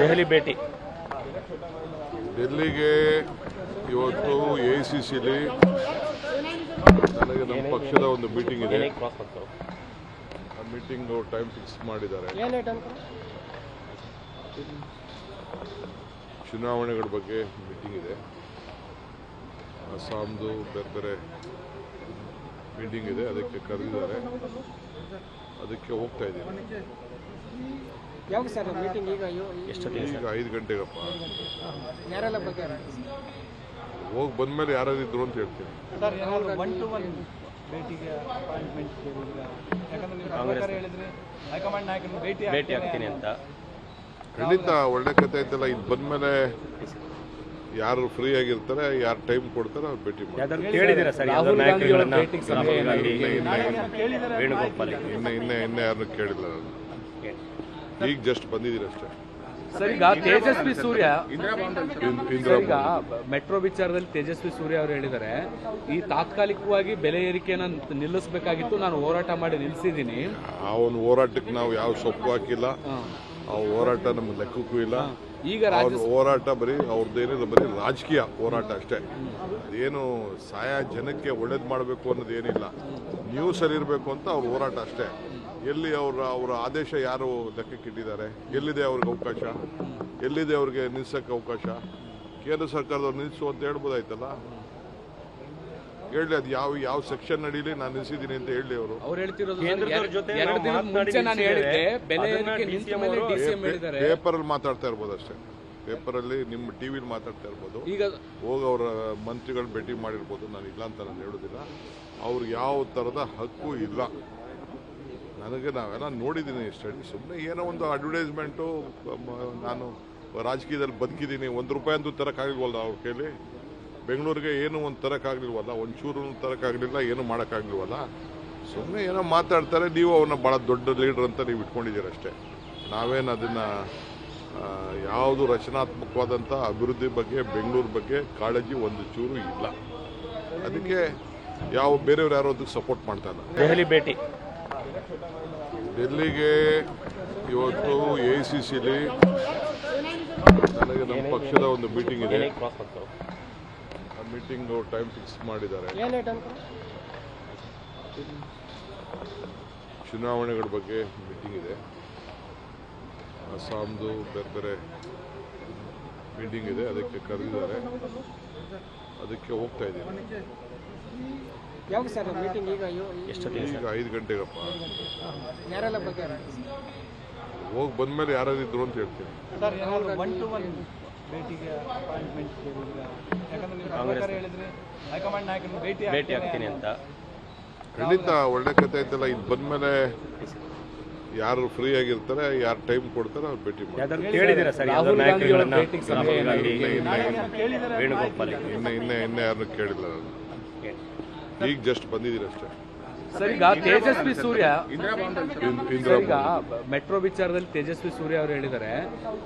ದೆಹಲಿ ಭೇಟಿ. ಡೆಲ್ಲಿಗೆ ಇವತ್ತು ಎಐಸಿಸಿಲಿ ನನಗೆ ನಮ್ಮ ಪಕ್ಷದ ಒಂದು ಮೀಟಿಂಗ್ ಇದೆ. ಆ ಮೀಟಿಂಗ್ ಟೈಮ್ ಫಿಕ್ಸ್ ಮಾಡಿದ್ದಾರೆ. ಚುನಾವಣೆಗಳ ಬಗ್ಗೆ ಮೀಟಿಂಗ್ ಇದೆ. ಅಸ್ಸಾಂದು ಬೇರೆ ಬೇರೆ ಮೀಟಿಂಗ್ ಇದೆ, ಅದಕ್ಕೆ ಕರೆದಿದ್ದಾರೆ. ಅದಕ್ಕೆ ಹೋಗ್ತಾ ಇದ್ದೀನಿ. ಯಾವಾಗ ಸರ್ ಮೀಟಿಂಗ್? ಈಗ 5 ಗಂಟೆಗಪ್ಪ. ಯಾರೆಲ್ಲ ಬಗ್ಗೆ ಹೋಗಿ ಬಂದ್ಮೇಲೆ ಯಾರು ಇದ್ರು ಅಂತ ಹೇಳ್ತೀನಿ. ಭೇಟಿ ಆಗ್ತೀನಿ ಅಂತ ಖಂಡಿತ ಒಳ್ಳೆ ಕತೆ ಐತಲ್ಲ. ಇದು ಬಂದ್ಮೇಲೆ ಯಾರು ಫ್ರೀ ಆಗಿರ್ತಾರೆ, ಯಾರು ಟೈಮ್ ಕೊಡ್ತಾರೆ ಅವ್ರು ಭೇಟಿ ಮಾಡ್ತಾರೆ. ಕೇಳಿದ್ದೀರಾ ಸರ್? ವೇಣುಗೋಪಾಲ್ ಇನ್ನೇ ಯಾರನ್ನು ಕೇಳಿಲ್ಲ ನಾನು. ಈಗ ಜಸ್ಟ್ ಬಂದಿದ್ದೀರಿ ಅಷ್ಟೇ. ಸರ್, ಈಗ ತೇಜಸ್ವಿ ಸೂರ್ಯ ಈಗ ಮೆಟ್ರೋ ವಿಚಾರದಲ್ಲಿ ತೇಜಸ್ವಿ ಸೂರ್ಯ ಅವರು ಹೇಳಿದ್ದಾರೆ, ಈ ತಾತ್ಕಾಲಿಕವಾಗಿ ಬೆಲೆ ಏರಿಕೆಯನ್ನು ನಿಲ್ಲಿಸಬೇಕಾಗಿತ್ತು, ನಾನು ಹೋರಾಟ ಮಾಡಿ ನಿಲ್ಲಿಸಿದ್ದೀನಿ. ಅವನ ಹೋರಾಟಕ್ಕೆ ನಾವು ಯಾವ ಸೊಪ್ಪು ಹಾಕಿಲ್ಲ. ಆ ಹೋರಾಟ ನಮ್ಗೆ ಲೆಕ್ಕಕ್ಕೂ ಇಲ್ಲ. ಈಗ ಅವ್ರ ಹೋರಾಟ ಬರೀ ಅವ್ರದ್ದೇನಿಲ್ಲ, ಬರೀ ರಾಜಕೀಯ ಹೋರಾಟ ಅಷ್ಟೇ. ಅದೇನು ಜನಕ್ಕೆ ಒಳ್ಳೇದು ಮಾಡಬೇಕು ಅನ್ನೋದೇನಿಲ್ಲ, ನ್ಯೂಸಲ್ಲಿ ಇರಬೇಕು ಅಂತ ಅವ್ರ ಹೋರಾಟ ಅಷ್ಟೇ. ಎಲ್ಲಿ ಅವರ ಆದೇಶ ಯಾರು ಲೆಕ್ಕಕ್ಕಿಟ್ಟಿದ್ದಾರೆ? ಎಲ್ಲಿದೆ ಅವ್ರಿಗೆ ಅವಕಾಶ? ಎಲ್ಲಿದೆ ಅವ್ರಿಗೆ ನಿಲ್ಸಕ್ಕೆ ಅವಕಾಶ? ಕೇಂದ್ರ ಸರ್ಕಾರದವ್ರು ನಿಲ್ಲಿಸು ಅಂತ ಹೇಳ್ಬೋದಾಯ್ತಲ್ಲ. ಹೇಳಿ, ಅದು ಯಾವ ಸೆಕ್ಷನ್ ನಡೀಲಿ ನಾನು ನಿಲ್ಸಿದ್ದೀನಿ ಅಂತ ಹೇಳಿ. ಅವ್ರು ಹೇಳ್ತಿರೋದು ಪೇಪರಲ್ಲಿ ಮಾತಾಡ್ತಾ ಇರ್ಬೋದು ಅಷ್ಟೇ. ಪೇಪರಲ್ಲಿ ನಿಮ್ಮ ಟಿವಿಲಿ ಮಾತಾಡ್ತಾ ಇರ್ಬೋದು. ಈಗ ಹೋಗಿ ಅವರ ಮಂತ್ರಿಗಳು ಭೇಟಿ ಮಾಡಿರ್ಬೋದು. ನಾನು ಇಲ್ಲ ಅಂತ ನಾನು ಹೇಳೋದಿಲ್ಲ. ಅವ್ರಿಗೆ ಯಾವ ಥರದ ಹಕ್ಕು ಇಲ್ಲ. ನನಗೆ ನಾವೆಲ್ಲ ನೋಡಿದ್ದೀನಿ ಸ್ಟಡಿ. ಸುಮ್ಮನೆ ಏನೋ ಒಂದು ಅಡ್ವರ್ಟೈಸ್ಮೆಂಟು, ನಾನು ರಾಜಕೀಯದಲ್ಲಿ ಬದುಕಿದ್ದೀನಿ, ₹1 ಅಂತೂ ತರೋಕ್ಕಾಗಲಿಲ್ವಲ್ಲ ಅವ್ರ ಕೈಲಿ. ಬೆಂಗಳೂರಿಗೆ ಏನು ಒಂದು ತರೋಕ್ಕಾಗಲಿಲ್ವಲ್ಲ, ಒಂಚೂರು ತರೋಕ್ಕಾಗಲಿಲ್ಲ, ಏನು ಮಾಡೋಕ್ಕಾಗಲಿಲ್ವಲ್ಲ. ಸುಮ್ಮನೆ ಏನೋ ಮಾತಾಡ್ತಾರೆ. ನೀವು ಅವ್ರನ್ನ ಭಾಳ ದೊಡ್ಡ ಲೀಡರ್ ಅಂತ ನೀವು ಇಟ್ಕೊಂಡಿದ್ದೀರ ಅಷ್ಟೇ. ನಾವೇನು ಅದನ್ನು ಯಾವುದು ರಚನಾತ್ಮಕವಾದಂಥ ಅಭಿವೃದ್ಧಿ ಬಗ್ಗೆ, ಬೆಂಗಳೂರು ಬಗ್ಗೆ ಕಾಳಜಿ ಒಂದು ಚೂರು ಇಲ್ಲ. ಅದಕ್ಕೆ ಬೇರೆಯವ್ರು ಯಾರೋ ಅದಕ್ಕೆ ಸಪೋರ್ಟ್ ಮಾಡ್ತಾ ಇಲ್ಲ. ದೆಹಲಿ ಭೇಟಿ. ಡೆಲ್ಲಿಗೆ ಇವತ್ತು ಎಐಸಿಸಿಲಿ ನನಗೆ ನಮ್ಮ ಪಕ್ಷದ ಒಂದು ಮೀಟಿಂಗ್ ಇದೆ. ಆ ಮೀಟಿಂಗ್ ಟೈಮ್ ಫಿಕ್ಸ್ ಮಾಡಿದ್ದಾರೆ. ಚುನಾವಣೆಗಳ ಬಗ್ಗೆ ಮೀಟಿಂಗ್ ಇದೆ. ಅಸ್ಸಾಂದು ಬೇರೆ ಬೇರೆ ಮೀಟಿಂಗ್ ಇದೆ, ಅದಕ್ಕೆ ಕರೆದಿದ್ದಾರೆ. ಅದಕ್ಕೆ ಹೋಗ್ತಾ ಇದ್ದೀನಿ. ಯಾವಾಗ ಸರ್ ಮೀಟಿಂಗ್? ಈಗ 5 ಗಂಟೆಗಪ್ಪ. ಯಾರೆಲ್ಲ ಬಗ್ಗೆ ಹೋಗಿ ಬಂದ್ಮೇಲೆ ಯಾರು ಇದ್ರು ಅಂತ ಹೇಳ್ತೀನಿ. ಭೇಟಿ ಆಗ್ತೀನಿ ಅಂತ ಖಂಡಿತ ಒಳ್ಳೆ ಕತೆ ಐತಲ್ಲ. ಇದು ಬಂದ್ಮೇಲೆ ಯಾರು ಫ್ರೀ ಆಗಿರ್ತಾರೆ, ಯಾರು ಟೈಮ್ ಕೊಡ್ತಾರೆ ಅವ್ರು ಭೇಟಿ ಮಾಡ್ತಾರೆ. ಕೇಳಿದ್ದೀರಾ ಸರ್? ವೇಣುಗೋಪಾಲ್ ಇನ್ನೇ ಯಾರನ್ನು ಕೇಳಿಲ್ಲ ನಾನು. ಈಗ ಜಸ್ಟ್ ಬಂದಿದ್ದೀರಿ ಅಷ್ಟೇ. ಸರ್, ಈಗ ತೇಜಸ್ವಿ ಸೂರ್ಯ ಈಗ ಮೆಟ್ರೋ ವಿಚಾರದಲ್ಲಿ ತೇಜಸ್ವಿ ಸೂರ್ಯ ಅವರು ಹೇಳಿದ್ದಾರೆ,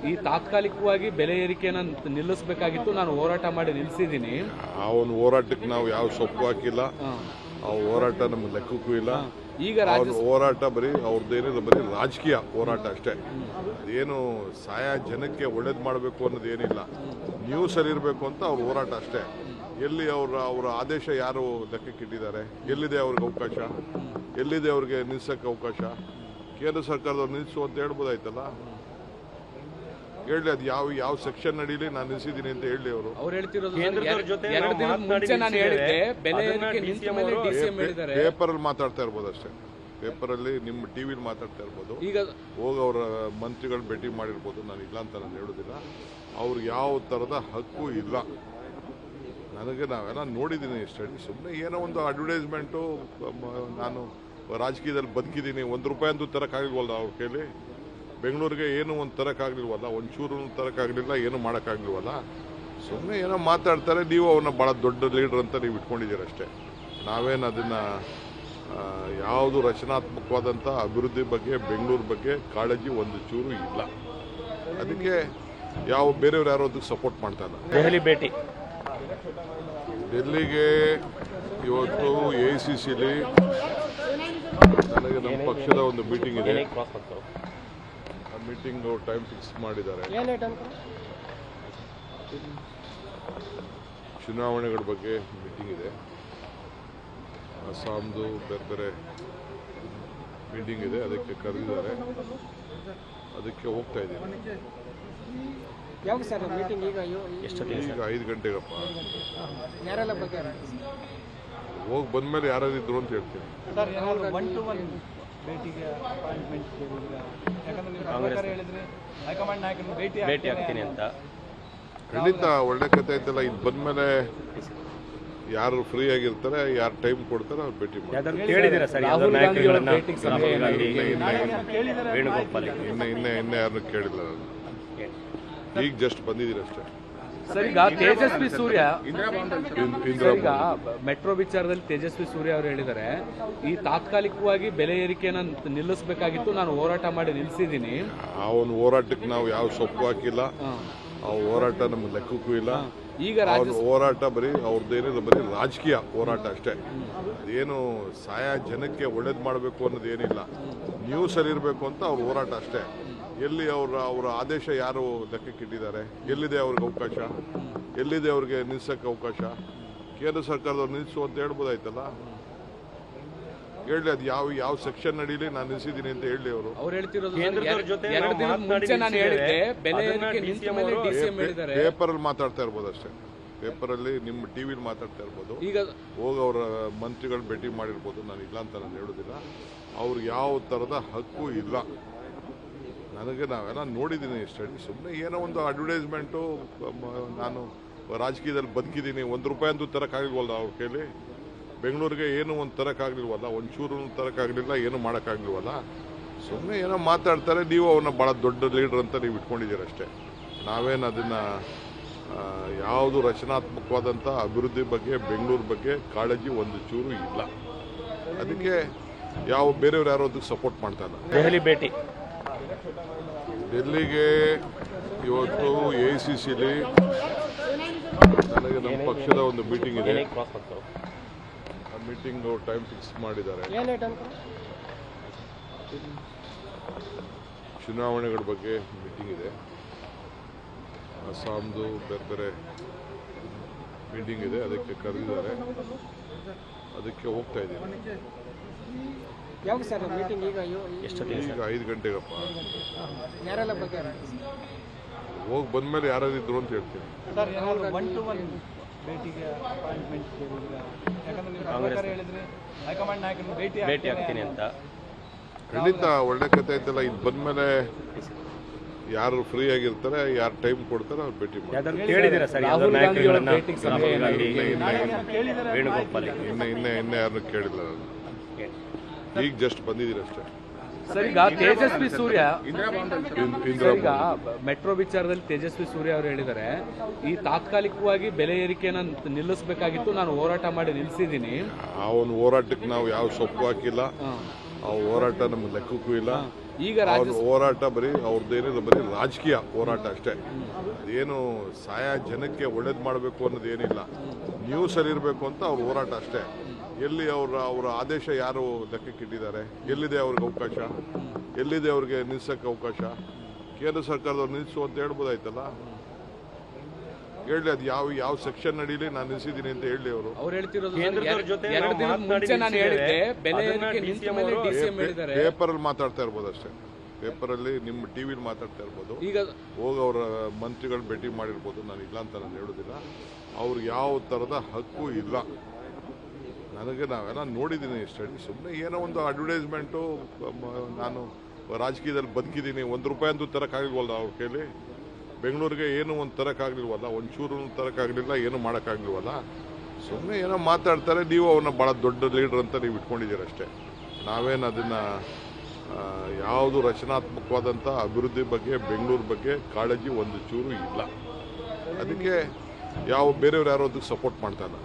ಈ ತಾತ್ಕಾಲಿಕವಾಗಿ ಬೆಲೆ ಏರಿಕೆಯನ್ನು ನಿಲ್ಲಿಸಬೇಕಾಗಿತ್ತು, ನಾನು ಹೋರಾಟ ಮಾಡಿ ನಿಲ್ಲಿಸಿದ್ದೀನಿ. ಅವನ ಹೋರಾಟಕ್ಕೆ ನಾವು ಯಾವ ಸೊಪ್ಪು ಹಾಕಿಲ್ಲ. ಆ ಹೋರಾಟ ನಮ್ಗೆ ಲೆಕ್ಕಕ್ಕೂ ಇಲ್ಲ. ಈಗ ಅವ್ರ ಹೋರಾಟ ಬರೀ ಅವ್ರದ್ದೇನಿಲ್ಲ, ಬರೀ ರಾಜಕೀಯ ಹೋರಾಟ ಅಷ್ಟೇ. ಅದೇನು ಜನಕ್ಕೆ ಒಳ್ಳೇದು ಮಾಡಬೇಕು ಅನ್ನೋದೇನಿಲ್ಲ, ನ್ಯೂಸಲ್ಲಿ ಇರಬೇಕು ಅಂತ ಅವ್ರ ಹೋರಾಟ ಅಷ್ಟೇ. ಎಲ್ಲಿ ಅವರ ಆದೇಶ ಯಾರು ಲೆಕ್ಕಕ್ಕಿಟ್ಟಿದ್ದಾರೆ? ಎಲ್ಲಿದೆ ಅವ್ರಿಗೆ ಅವಕಾಶ? ಎಲ್ಲಿದೆ ಅವ್ರಿಗೆ ನಿಲ್ಸಕ್ಕೆ ಅವಕಾಶ? ಕೇಂದ್ರ ಸರ್ಕಾರದವ್ರು ನಿಲ್ಲಿಸು ಅಂತ ಹೇಳ್ಬೋದಾಯ್ತಲ್ಲ. ಹೇಳಿ, ಅದು ಯಾವ ಸೆಕ್ಷನ್ ನಡೀಲಿ ನಾನು ನಿಲ್ಸಿದ್ದೀನಿ ಅಂತ ಹೇಳಿ. ಅವ್ರು ಹೇಳ್ತಿರೋದು ಪೇಪರಲ್ಲಿ ಮಾತಾಡ್ತಾ ಇರ್ಬೋದು ಅಷ್ಟೇ. ಪೇಪರಲ್ಲಿ ನಿಮ್ಮ ಟಿವಿಲಿ ಮಾತಾಡ್ತಾ ಇರ್ಬೋದು. ಈಗ ಹೋಗಿ ಅವರ ಮಂತ್ರಿಗಳು ಭೇಟಿ ಮಾಡಿರ್ಬೋದು. ನಾನು ಇಲ್ಲ ಅಂತ ನಾನು ಹೇಳೋದಿಲ್ಲ. ಅವ್ರಿಗೆ ಯಾವ ಥರದ ಹಕ್ಕು ಇಲ್ಲ. ನನಗೆ ನಾವೆಲ್ಲ ನೋಡಿದ್ದೀನಿ ಸ್ಟಡಿ. ಸುಮ್ಮನೆ ಏನೋ ಒಂದು ಅಡ್ವರ್ಟೈಸ್ಮೆಂಟು, ನಾನು ರಾಜಕೀಯದಲ್ಲಿ ಬದುಕಿದ್ದೀನಿ, ₹1 ಅಂತೂ ತರೋಕ್ಕಾಗಲಿಲ್ವಲ್ಲ ಅವ್ರ ಕೈಲಿ. ಬೆಂಗಳೂರಿಗೆ ಏನು ಒಂದು ತರೋಕ್ಕಾಗಲಿಲ್ವಲ್ಲ, ಒಂಚೂರು ತರೋಕ್ಕಾಗಲಿಲ್ಲ, ಏನು ಮಾಡೋಕ್ಕಾಗಲಿಲ್ವಲ್ಲ. ಸುಮ್ಮನೆ ಏನೋ ಮಾತಾಡ್ತಾರೆ. ನೀವು ಅವ್ರನ್ನ ಭಾಳ ದೊಡ್ಡ ಲೀಡರ್ ಅಂತ ನೀವು ಇಟ್ಕೊಂಡಿದ್ದೀರ ಅಷ್ಟೇ. ನಾವೇನು ಅದನ್ನು ಯಾವುದು ರಚನಾತ್ಮಕವಾದಂಥ ಅಭಿವೃದ್ಧಿ ಬಗ್ಗೆ, ಬೆಂಗಳೂರು ಬಗ್ಗೆ ಕಾಳಜಿ ಒಂದು ಚೂರು ಇಲ್ಲ. ಅದಕ್ಕೆ ಬೇರೆಯವ್ರು ಯಾರೋ ಅದಕ್ಕೆ ಸಪೋರ್ಟ್ ಮಾಡ್ತಾ ಇಲ್ಲ. ದೆಹಲಿ ಭೇಟಿ. ಡೆಲ್ಲಿಗೆ ಇವತ್ತು ಎಐಸಿಸಿಲಿ ನನಗೆ ನಮ್ಮ ಪಕ್ಷದ ಒಂದು ಮೀಟಿಂಗ್ ಇದೆ. ಆ ಮೀಟಿಂಗ್ ಟೈಮ್ ಫಿಕ್ಸ್ ಮಾಡಿದ್ದಾರೆ. ಏನು ಲೇಟ್ ಅನ್ಕೊ ಚುನಾವಣೆಗಳ ಬಗ್ಗೆ ಮೀಟಿಂಗ್ ಇದೆ. ಅಸ್ಸಾಂದು ಬೇರೆ ಬೇರೆ ಮೀಟಿಂಗ್ ಇದೆ, ಅದಕ್ಕೆ ಕರೆದಿದ್ದಾರೆ. ಅದಕ್ಕೆ ಹೋಗ್ತಾ ಇದ್ದೀನಿ. ಯಾವಾಗ ಸರ್ ಮೀಟಿಂಗ್ ಈಗ ಈಗ 5 ಗಂಟೆಗಪ್ಪ. ಯಾರೆಲ್ಲ ಬಗ್ಗೆ ಹೋಗಿ ಬಂದ್ಮೇಲೆ ಯಾರು ಇದ್ರು ಅಂತ ಹೇಳ್ತೀನಿ. ಭೇಟಿಗೆ ಅಪಾಯಿಂಟ್ಮೆಂಟ್ ಭೇಟಿ ಆಗ್ತೀನಿ ಅಂತ ಖಂಡಿತ ಒಳ್ಳೆ ಕತೆ ಐತಲ್ಲ. ಇದು ಬಂದ್ಮೇಲೆ ಯಾರು ಫ್ರೀ ಆಗಿರ್ತಾರೆ, ಯಾರು ಟೈಮ್ ಕೊಡ್ತಾರೆ ಅವ್ರು ಭೇಟಿ ಮಾಡಿ. ಯಾವ್ದಾದ್ರು ಕೇಳಿದ್ದೀರಾ ಸರ್? ರಾಹುಲ್ ಗಾಂಧಿ ಅವರ ನಾಯಕರುಗಳನ್ನ ಭೇಟಿಗೆ ಸಮಯ ರಾಹುಲ್ ಏನಾದ್ರು ಗಾಂಧಿ, ವೇಣುಗೋಪಾಲ್ ಇನ್ನೇ ಯಾರನ್ನು ಕೇಳಿಲ್ಲ ನಾನು. ಈಗ ಜಸ್ಟ್ ಬಂದಿದ್ದೀರಿ ಅಷ್ಟೇ. ಸರ್, ಈಗ ತೇಜಸ್ವಿ ಸೂರ್ಯ ಇಂದಿರಾ ಈಗ ಮೆಟ್ರೋ ವಿಚಾರದಲ್ಲಿ ತೇಜಸ್ವಿ ಸೂರ್ಯ ಅವರು ಹೇಳಿದ್ದಾರೆ, ಈ ತಾತ್ಕಾಲಿಕವಾಗಿ ಬೆಲೆ ಏರಿಕೆಯನ್ನ ನಿಲ್ಲಿಸಬೇಕಾಗಿತ್ತು, ನಾನು ಹೋರಾಟ ಮಾಡಿ ನಿಲ್ಲಿಸಿದ್ದೀನಿ. ಆ ಒಂದು ಹೋರಾಟಕ್ಕೆ ನಾವು ಯಾವ ಸೊಪ್ಪು ಹಾಕಿಲ್ಲ. ಆ ಹೋರಾಟ ನಮ್ಗೆ ಲೆಕ್ಕಕ್ಕೂ ಇಲ್ಲ. ಈಗ ಅವ್ರ ಹೋರಾಟ ಬರೀ ಅವ್ರದ್ದೇನಿಲ್ಲ, ಬರೀ ರಾಜಕೀಯ ಹೋರಾಟ ಅಷ್ಟೇ. ಅದೇನು ಜನಕ್ಕೆ ಒಳ್ಳೇದು ಮಾಡಬೇಕು ಅನ್ನೋದೇನಿಲ್ಲ. ನ್ಯೂಸಲ್ಲಿ ಇರಬೇಕು ಅಂತ ಅವ್ರ ಹೋರಾಟ ಅಷ್ಟೇ. ಎಲ್ಲಿ ಅವರ ಆದೇಶ ಯಾರು ಲೆಕ್ಕಕ್ಕಿಟ್ಟಿದ್ದಾರೆ? ಎಲ್ಲಿದೆ ಅವ್ರಿಗೆ ಅವಕಾಶ? ಎಲ್ಲಿದೆ ಅವ್ರಿಗೆ ನಿಲ್ಸಕ್ಕೆ ಅವಕಾಶ? ಕೇಂದ್ರ ಸರ್ಕಾರದವ್ರು ನಿಲ್ಲಿಸು ಅಂತ ಹೇಳ್ಬೋದಾಯ್ತಲ್ಲ. ಹೇಳಿ, ಅದು ಯಾವ ಸೆಕ್ಷನ್ ನಡೀಲಿ ನಾನು ನಿಲ್ಸಿದ್ದೀನಿ ಅಂತ ಹೇಳಿ. ಅವರು ಕೇಂದ್ರದವ್ರ ಜೊತೆ ಎರಡು ದಿನದ ಮುಂಚೆ ನಾನು ಹೇಳಿದ್ದೆ, ಬೆಲೆ ಏರಿಕೆ ನಿಂತ ಮೇಲೆ DCM ಹೇಳಿದ್ದಾರೆ. ಪೇಪರಲ್ಲಿ ಮಾತಾಡ್ತಾ ಇರ್ಬೋದು ಅಷ್ಟೇ. ಪೇಪರಲ್ಲಿ ನಿಮ್ಮ ಟಿವಿಲಿ ಮಾತಾಡ್ತಾ ಇರ್ಬೋದು. ಈಗ ಹೋಗಿ ಅವರ ಮಂತ್ರಿಗಳು ಭೇಟಿ ಮಾಡಿರ್ಬೋದು. ನಾನು ಇಲ್ಲ ಅಂತ ನಾನು ಹೇಳೋದಿಲ್ಲ. ಅವ್ರಿಗೆ ಯಾವ ಥರದ ಹಕ್ಕು ಇಲ್ಲ. ನಾವೆಲ್ಲ ನೋಡಿದ್ದೀನಿ ಸ್ಟಡಿ. ಸುಮ್ಮನೆ ಏನೋ ಒಂದು ಅಡ್ವರ್ಟೈಸ್ಮೆಂಟು. ನಾನು ರಾಜಕೀಯದಲ್ಲಿ ಬದುಕಿದ್ದೀನಿ, ₹1 ಅಂತೂ ತರೋಕ್ಕಾಗಲಿಲ್ವಲ್ಲ ಅವ್ರ ಕೈಲಿ. ಬೆಂಗಳೂರಿಗೆ ಏನು ಒಂದು ತರೋಕ್ಕಾಗಲಿಲ್ವಲ್ಲ, ಒಂಚೂರು ತರೋಕ್ಕಾಗಲಿಲ್ಲ, ಏನು ಮಾಡೋಕ್ಕಾಗಲಿಲ್ವಲ್ಲ. ಸುಮ್ಮನೆ ಏನೋ ಮಾತಾಡ್ತಾರೆ. ನೀವು ಅವ್ರನ್ನ ಭಾಳ ದೊಡ್ಡ ಲೀಡರ್ ಅಂತ ನೀವು ಇಟ್ಕೊಂಡಿದ್ದೀರ ಅಷ್ಟೇ. ನಾವೇನು ಅದನ್ನು ಯಾವುದು ರಚನಾತ್ಮಕವಾದಂಥ ಅಭಿವೃದ್ಧಿ ಬಗ್ಗೆ, ಬೆಂಗಳೂರು ಬಗ್ಗೆ ಕಾಳಜಿ ಒಂದು ಚೂರು ಇಲ್ಲ. ಅದಕ್ಕೆ ಬೇರೆಯವ್ರು ಯಾರೋ ಅದಕ್ಕೆ ಸಪೋರ್ಟ್ ಮಾಡ್ತಾ ಇಲ್ಲ. ದೆಹಲಿ ಭೇಟಿ ಡೆಲ್ಲಿಗೆ ಇವತ್ತು AICCಲಿ ನನಗೆ ನಮ್ಮ ಪಕ್ಷದ ಒಂದು ಮೀಟಿಂಗ್ ಇದೆ. ಆ ಮೀಟಿಂಗ್ ಟೈಮ್ ಫಿಕ್ಸ್ ಮಾಡಿದ್ದಾರೆ. ಏನು ಲೇಟ್ ಅನ್ಕೊ ಚುನಾವಣೆಗಳ ಬಗ್ಗೆ ಮೀಟಿಂಗ್ ಇದೆ. ಅಸ್ಸಾಂದು ಬೇರೆ ಬೇರೆ ಮೀಟಿಂಗ್ ಇದೆ, ಅದಕ್ಕೆ ಕರೆದಿದ್ದಾರೆ. ಅದಕ್ಕೆ ಹೋಗ್ತಾ ಇದ್ದೀನಿ. ಯಾವಾಗ ಸರ್ ಮೀಟಿಂಗ್ ಈಗ ಈಗ 5 ಗಂಟೆಗಪ್ಪ. ಯಾರೆಲ್ಲ ಬಗ್ಗೆ ಹೋಗಿ ಬಂದ್ಮೇಲೆ ಯಾರು ಇದ್ರು ಅಂತ ಹೇಳ್ತೀನಿ. ಭೇಟಿಗೆ ಅಪಾಯಿಂಟ್ಮೆಂಟ್ ಭೇಟಿ ಆಗ್ತೀನಿ ಅಂತ ಖಂಡಿತ ಒಳ್ಳೆ ಕತೆ ಐತಲ್ಲ. ಇದು ಬಂದ್ಮೇಲೆ ಯಾರು ಫ್ರೀ ಆಗಿರ್ತಾರೆ, ಯಾರು ಟೈಮ್ ಕೊಡ್ತಾರೆ ಅವ್ರು ಭೇಟಿ ಮಾಡಿ. ಯಾವ್ದಾದ್ರು ಕೇಳಿದ್ದೀರಾ ಸರ್? ರಾಹುಲ್ ಗಾಂಧಿ ಅವರ ನಾಯಕರುಗಳನ್ನ ಭೇಟಿಗೆ ಸಮಯ ರಾಹುಲ್ ಏನಾದ್ರು ಗಾಂಧಿ, ವೇಣುಗೋಪಾಲ್ ಇನ್ನೇ ಯಾರನ್ನು ಕೇಳಿಲ್ಲ ನಾನು. ಈಗ ಜಸ್ಟ್ ಬಂದಿದ್ದೀರಿ ಅಷ್ಟೇ. ಸರ್, ಈಗ ತೇಜಸ್ವಿ ಸೂರ್ಯ ಇಂದಿರಾ ಈಗ ಮೆಟ್ರೋ ವಿಚಾರದಲ್ಲಿ ತೇಜಸ್ವಿ ಸೂರ್ಯ ಅವರು ಹೇಳಿದ್ದಾರೆ, ಈ ತಾತ್ಕಾಲಿಕವಾಗಿ ಬೆಲೆ ಏರಿಕೆಯನ್ನ ನಿಲ್ಲಿಸಬೇಕಾಗಿತ್ತು, ನಾನು ಹೋರಾಟ ಮಾಡಿ ನಿಲ್ಲಿಸಿದ್ದೀನಿ. ಆ ಒಂದು ಹೋರಾಟಕ್ಕೆ ನಾವು ಯಾವ ಸೊಪ್ಪು ಹಾಕಿಲ್ಲ. ಆ ಹೋರಾಟ ನಮ್ಗೆ ಲೆಕ್ಕಕ್ಕೂ ಇಲ್ಲ. ಈಗ ಅವ್ರ ಹೋರಾಟ ಬರೀ ಅವ್ರದ್ದೇನಿಲ್ಲ, ಬರೀ ರಾಜಕೀಯ ಹೋರಾಟ ಅಷ್ಟೇ. ಅದೇನು ಜನಕ್ಕೆ ಒಳ್ಳೇದು ಮಾಡಬೇಕು ಅನ್ನೋದೇನಿಲ್ಲ. ನ್ಯೂಸಲ್ಲಿ ಇರಬೇಕು ಅಂತ ಅವ್ರ ಹೋರಾಟ ಅಷ್ಟೇ. ಎಲ್ಲಿ ಅವರ ಆದೇಶ ಯಾರು ಲೆಕ್ಕಕ್ಕಿಟ್ಟಿದ್ದಾರೆ? ಎಲ್ಲಿದೆ ಅವ್ರಿಗೆ ಅವಕಾಶ? ಎಲ್ಲಿದೆ ಅವ್ರಿಗೆ ನಿಲ್ಸಕ್ಕೆ ಅವಕಾಶ? ಕೇಂದ್ರ ಸರ್ಕಾರದವ್ರು ನಿಲ್ಲಿಸು ಅಂತ ಹೇಳ್ಬೋದಾಯ್ತಲ್ಲ. ಹೇಳಿ, ಅದು ಯಾವ ಸೆಕ್ಷನ್ ನಡೀಲಿ ನಾನು ನಿಲ್ಸಿದ್ದೀನಿ ಅಂತ ಹೇಳಿ. ಅವ್ರು ಹೇಳ್ತಿರೋದು, ಕೇಂದ್ರದವ್ರ ಜೊತೆ ಎರಡು ದಿನದ ಮುಂಚೆ ನಾನು ಹೇಳಿದ್ದೆ, ಬೆಲೆ ಏರಿಕೆ ನಿಂತ ಮೇಲೆ DCM ಹೇಳಿದ್ದಾರೆ. ಪೇಪರಲ್ಲಿ ಮಾತಾಡ್ತಾ ಇರ್ಬೋದು ಅಷ್ಟೇ. ಪೇಪರಲ್ಲಿ ನಿಮ್ಮ ಟಿವಿಲಿ ಮಾತಾಡ್ತಾ ಇರ್ಬೋದು. ಈಗ ಹೋಗಿ ಅವರ ಮಂತ್ರಿಗಳು ಭೇಟಿ ಮಾಡಿರ್ಬೋದು. ನಾನು ಇಲ್ಲ ಅಂತ ನಾನು ಹೇಳೋದಿಲ್ಲ. ಅವ್ರಿಗೆ ಯಾವ ಥರದ ಹಕ್ಕು ಇಲ್ಲ. ನಾವೆಲ್ಲ ನೋಡಿದ್ದೀನಿ ಸ್ಟಡಿ. ಸುಮ್ಮನೆ ಏನೋ ಒಂದು ಅಡ್ವರ್ಟೈಸ್ಮೆಂಟು. ನಾನು ರಾಜಕೀಯದಲ್ಲಿ ಬದುಕಿದ್ದೀನಿ, ₹1 ಅಂತೂ ತರೋಕ್ಕಾಗಲಿಲ್ವಲ್ಲ ಅವ್ರ ಕೈಲಿ. ಬೆಂಗಳೂರಿಗೆ ಏನು ಒಂದು ತರೋಕ್ಕಾಗಲಿಲ್ವಲ್ಲ, ಒಂಚೂರು ತರೋಕ್ಕಾಗಲಿಲ್ಲ, ಏನು ಮಾಡೋಕ್ಕಾಗಲಿಲ್ವಲ್ಲ. ಸುಮ್ಮನೆ ಏನೋ ಮಾತಾಡ್ತಾರೆ. ನೀವು ಅವ್ರನ್ನ ಭಾಳ ದೊಡ್ಡ ಲೀಡರ್ ಅಂತ ನೀವು ಇಟ್ಕೊಂಡಿದ್ದೀರ ಅಷ್ಟೇ. ನಾವೇನು ಅದನ್ನು ಯಾವುದು ರಚನಾತ್ಮಕವಾದಂಥ ಅಭಿವೃದ್ಧಿ ಬಗ್ಗೆ, ಬೆಂಗಳೂರು ಬಗ್ಗೆ ಕಾಳಜಿ ಒಂದು ಚೂರು ಇಲ್ಲ. ಅದಕ್ಕೆ ಬೇರೆಯವ್ರು ಯಾರೋ ಅದಕ್ಕೆ ಸಪೋರ್ಟ್ ಮಾಡ್ತಾ ಇಲ್ಲ.